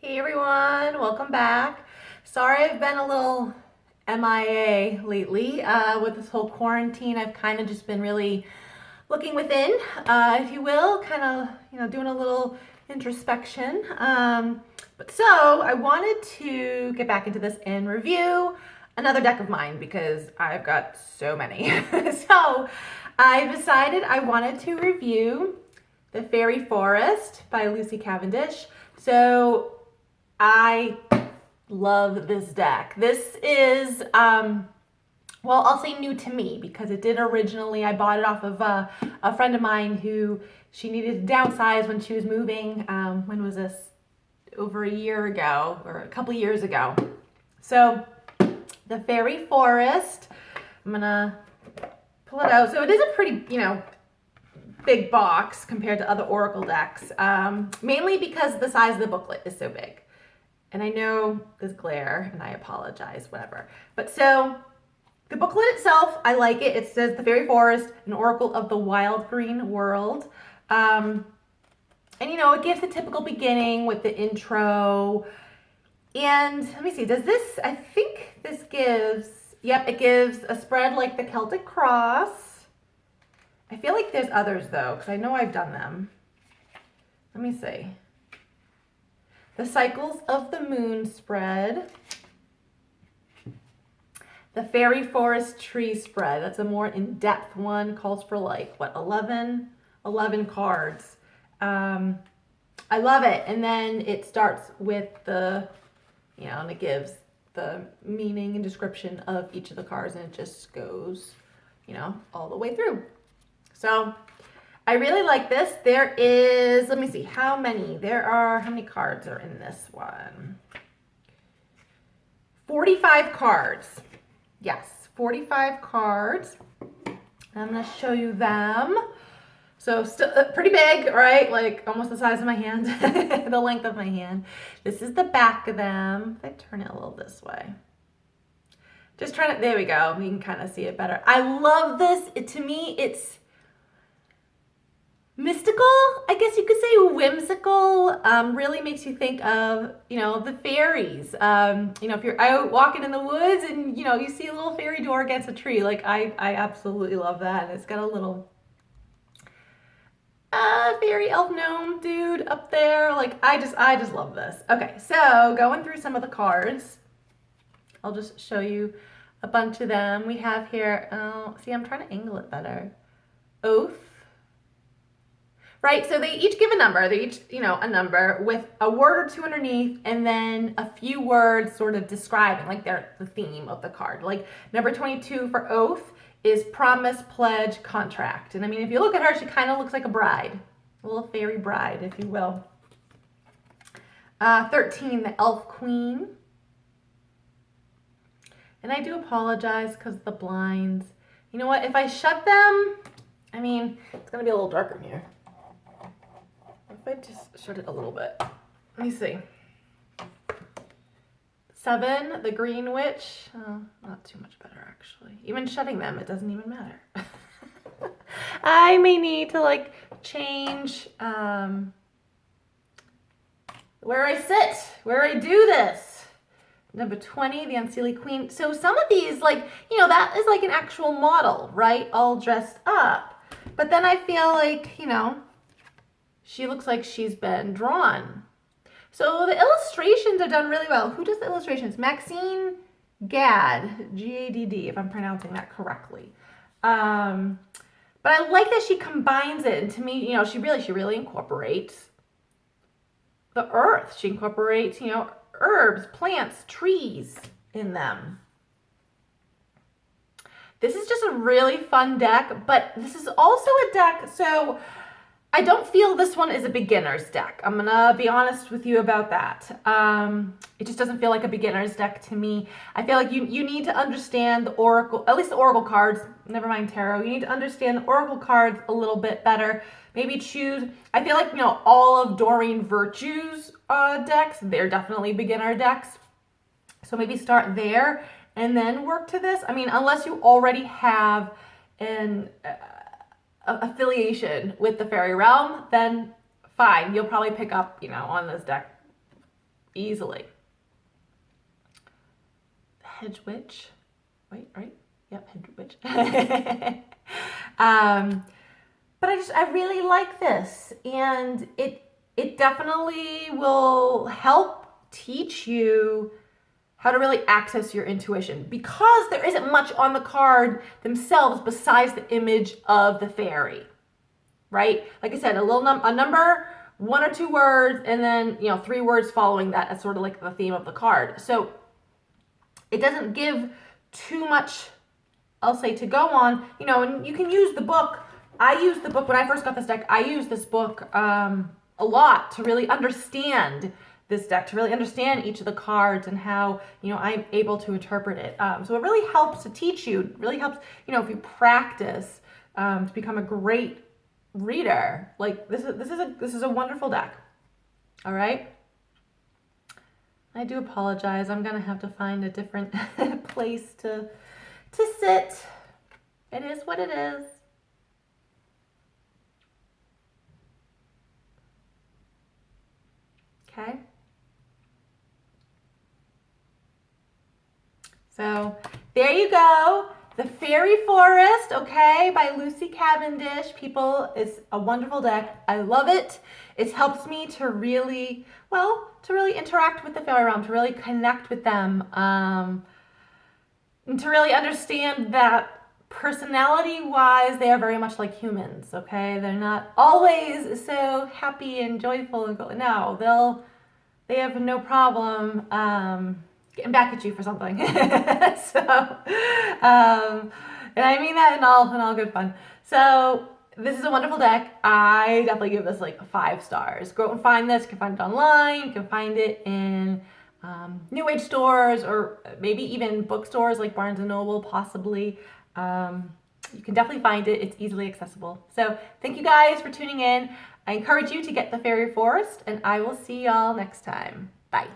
Hey everyone, welcome back. Sorry I've been a little MIA lately with this whole quarantine. I've kind of just been really looking within, if you will, kind of, doing a little introspection. But so I wanted to get back into this and review another deck of mine because I've got so many. So I decided I wanted to review the Faery Forest by Lucy Cavendish. So I love this deck. This is, well, I'll say new to me because it did originally, I bought it off of a friend of mine who she needed to downsize when she was moving. When was this? Over a year ago or a couple years ago. So the Faery Forest, I'm gonna pull it out. So it is a pretty, big box compared to other Oracle decks, mainly because the size of the booklet is so big. And I know there's glare, and I apologize, whatever. But so, the booklet itself, I like it. It says The Faery Forest, an Oracle of the Wild Green World. And it gives the typical beginning with the intro. And let me see, does this, I think this gives, yep, it gives a spread like the Celtic Cross. I feel like there's others though, because I know I've done them. Let me see. The Cycles of the Moon spread. The Faery Forest tree spread. That's a more in-depth one. Calls for like, what, 11 cards. I love it. And then it starts with the, and it gives the meaning and description of each of the cards. And it just goes, all the way through. So I really like this. There is, let me see, how many cards are in this one? 45 cards. Yes, 45 cards. I'm going to show you them. So still pretty big, right? Like almost the size of my hand, the length of my hand. This is the back of them. If I turn it a little this way. Just trying to, there we go. You can kind of see it better. I love this. To me, it's mystical, I guess you could say, whimsical. Really makes you think of, the fairies. If you're out walking in the woods and, you see a little fairy door against a tree, like I absolutely love that. And it's got a little fairy elf gnome dude up there. Like I just love this. Okay, so going through some of the cards, I'll just show you a bunch of them. We have here, see, I'm trying to angle it better. Oath. Right, so they each give a number. They each, a number with a word or two underneath, and then a few words sort of describing, like they're the theme of the card. Like number 22 for oath is promise, pledge, contract. And I mean, if you look at her, she kind of looks like a bride, a little fairy bride, if you will. 13, the elf queen. And I do apologize because the blinds. You know what? If I shut them, I mean, it's going to be a little darker in here. If I just shut it a little bit. Let me see. 7, the Green Witch. Oh, not too much better, actually. Even shutting them, it doesn't even matter. I may need to, change where I sit, where I do this. Number 20, the Unseelie Queen. So some of these, that is like an actual model, right? All dressed up. But then I feel like, she looks like she's been drawn. So the illustrations are done really well. Who does the illustrations? Maxine Gadd, G-A-D-D, if I'm pronouncing that correctly. But I like that she combines it. And to me, she really incorporates the earth. She incorporates, herbs, plants, trees in them. This is just a really fun deck, but this is also a deck, so I don't feel this one is a beginner's deck. I'm gonna be honest with you about that. It just doesn't feel like a beginner's deck to me. I feel like you need to understand the Oracle, at least the Oracle cards, never mind tarot. You need to understand the Oracle cards a little bit better. Maybe choose, I feel like, all of Doreen Virtue's decks, they're definitely beginner decks. So maybe start there and then work to this. I mean, unless you already have an affiliation with the fairy realm, then fine. You'll probably pick up, on this deck easily. Hedge witch. Wait, right? Yep, hedge witch. But I really like this, and it definitely will help teach you how to really access your intuition, because there isn't much on the card themselves besides the image of the fairy, right? Like I said, a number, 1 or 2 words, and then 3 words following that as sort of like the theme of the card. So it doesn't give too much, I'll say, to go on, and you can use the book. I used the book when I first got this deck. I used this book a lot to really understand this deck, to really understand each of the cards and how, I'm able to interpret it. So it really helps to teach you, it really helps, if you practice to become a great reader. Like this is a wonderful deck. All right. I do apologize. I'm gonna have to find a different place to sit. It is what it is. Okay. So there you go. The Faery Forest, okay, by Lucy Cavendish. People, it's a wonderful deck. I love it. It helps me to really, interact with the fairy realm, to really connect with them, and to really understand that personality-wise, they are very much like humans, okay? They're not always so happy and joyful and no, they have no problem getting back at you for something. So, and I mean that in all good fun. So this is a wonderful deck. I definitely give this like 5 stars. Go out and find this. You can find it online. You can find it in New Age stores, or maybe even bookstores like Barnes & Noble, possibly. You can definitely find it. It's easily accessible. So thank you guys for tuning in. I encourage you to get the Faery Forest, and I will see y'all next time. Bye.